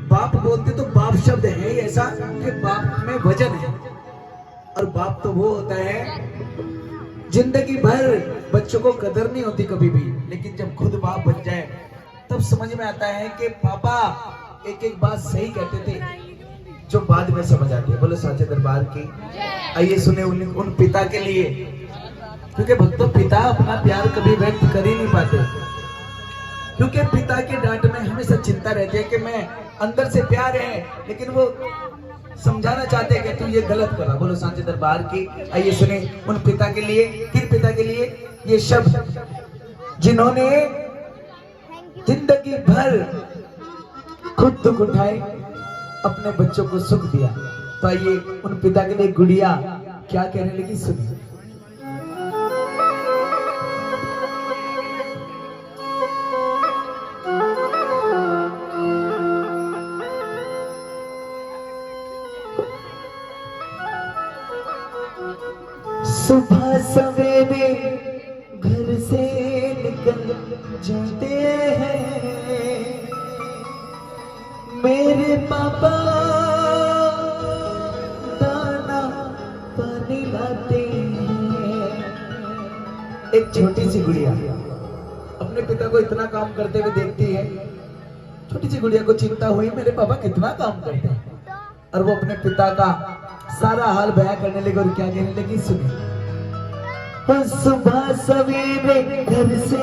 बाप बोलते तो बाप शब्द है ही ऐसा कि बाप में वजन है। और बाप तो वो होता है जिंदगी भर बच्चों को कदर नहीं होती कभी भी, लेकिन जब खुद बाप बन जाए तब समझ में आता है कि पापा एक एक बात सही कहते थे जो बाद में समझ आती है। बोलो साचे दरबार की। आइए सुने उन पिता के लिए, क्योंकि भक्तों पिता अपना प्यार कभी व्यक्त कर ही नहीं पाते, क्योंकि पिता के डांट में हमेशा चिंता रहती है कि मैं अंदर से प्यार है लेकिन वो समझाना चाहते हैं कि तू ये गलत करा। बोलो सांचे दरबार की। आइए सुने उन पिता के लिए, किन पिता के लिए ये शब्द जिन्होंने जिंदगी भर खुद दुख उठाए, अपने बच्चों को सुख दिया। तो आइए उन पिता के लिए गुड़िया क्या कहने लगी सुनिए। सुबह सवेरे घर से निकल जाते हैं मेरे पापा, दाना पानी लाते हैं। एक छोटी सी गुड़िया अपने पिता को इतना काम करते हुए देखती है। छोटी सी गुड़िया को चिंता हुई मेरे पापा कितना काम करते हैं, और वो अपने पिता का सारा हाल बयां करने लगी। और क्या कहने लगी सुनिए। सुबह सवेरे घर से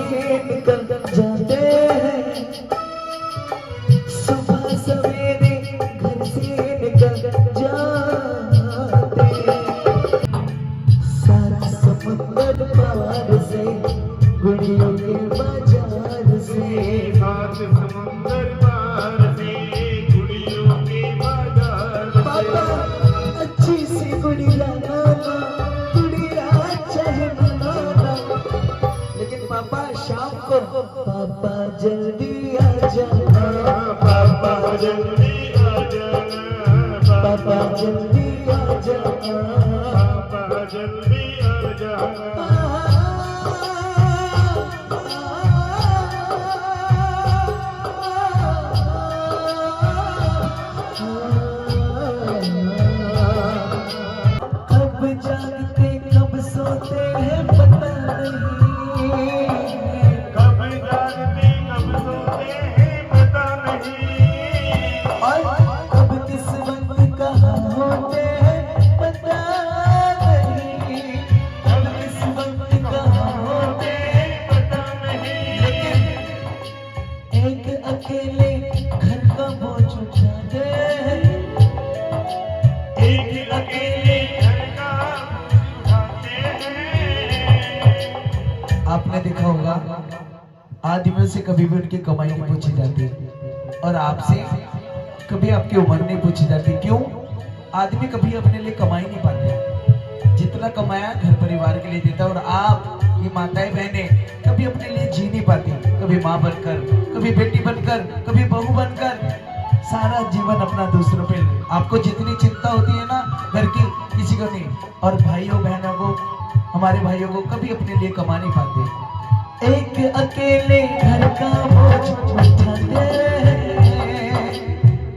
निकल जाते हैं, सुबह सवेरे घर से निकल जाते हैं। सात समुंदर पार से गुड़ियों के बाजार से, सात समुंदर पार से गुड़ियों के बाजार से। पापा अच्छी सी गुड़िया लाना, पापा शाम को पापा जल्दी आ जाना, पापा जल्दी आ जाना, पापा जल्दी आ जाना, पापा जल्दी आ जाना। कब जागते कब सोते हैं पता नहीं, कब जागते कब सोते हैं पता नहीं, और कब किस वक्त कहाँ होते हैं पता नहीं, कब किस वक्त कहाँ होते हैं पता नहीं। लेकिन एक अकेले घर का बोझ उठाते हैं, एक अकेले घर का उठाते हैं। आपने देखा होगा आदमियों से कभी भी उनकी कमाई नहीं पूछी जाती, और आपसे कभी आपकी उम्र नहीं पूछी जाती। क्यों? आदमी कभी अपने लिए कमाई नहीं पाते, जितना कमाया घर परिवार के लिए देता। और आप ये माताएं बहनें कभी अपने लिए जी नहीं पाती, कभी माँ बनकर, कभी बेटी बनकर, कभी बहू बनकर, सारा जीवन अपना दूसरों पे। आपको जितनी चिंता होती है ना घर की, किसी को नहीं। और भाइयों बहनों को, हमारे भाइयों को कभी अपने लिए कमा नहीं पाते। एक अकेले घर का बोझ उठाते हैं,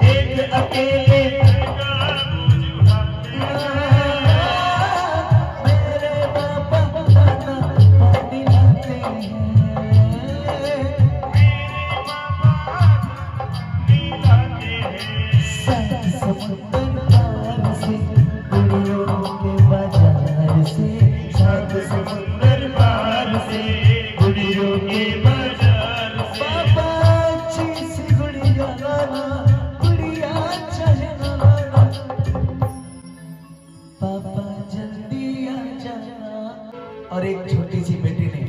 एक अकेले घर का बोझ उठाते हैं। मेरे पापा दाना पानी लाते हैं, मेरे पापा पानी लाते हैं। सात समुंदर पार से गुड़ियों के बाजार से, सात समुंदर पार से गुड़ियों के बाजार से। पापा अच्छी सी गुड़िया लाना, गुड़िया चाहे ना लाना, पापा जल्दी आ जाना। और एक छोटी सी बेटी ने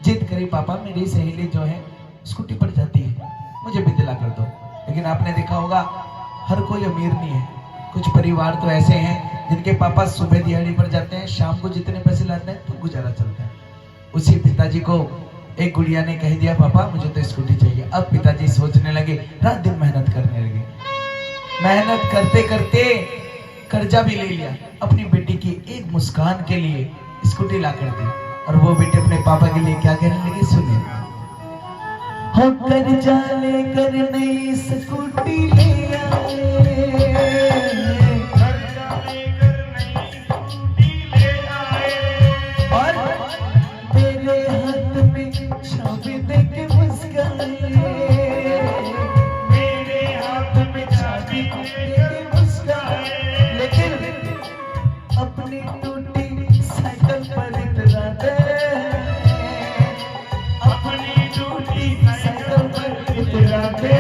जिद करी, पापा मेरी सहेली जो है स्कूटी पर जाती है, मुझे भी दिला कर दो। लेकिन आपने देखा होगा हर कोई अमीर नहीं है, कुछ परिवार तो ऐसे हैं जिनके पापा सुबह दिहाड़ी पर जाते हैं, शाम को जितने पैसे लाते हैं तो गुजारा चलता है। उसी पिताजी को एक गुड़िया ने कह दिया, पापा मुझे तो स्कूटी चाहिए। अब पिताजी सोचने लगे, रात दिन मेहनत करने लगे। मेहनत करते करते कर्जा भी ले लिया, अपनी बेटी की एक मुस्कान के लिए स्कूटी ला कर दी। और वो बेटे अपने पापा के लिए क्या कहने लगी सुनिए। होकर जाने कर नई स्कूटी ले आए, खर्चा लेकर नई स्कूटी ले आए, और मेरे हाथ में चाबी देके मुस्काए, मेरे हाथ में चाबी लेकर मुस्काए, लेकिन अपनी टूटी साइकिल पर इतराते, अपनी टूटी साइकिल पर इतराते,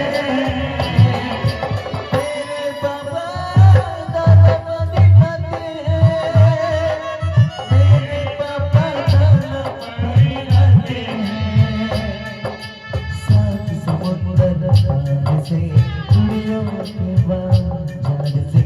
तेरे बाबा दादा वाली बातें हैं, तेरे पापा दादा वाली बातें हैं, सात समुंदर पार से कुड़ियों के बाजार से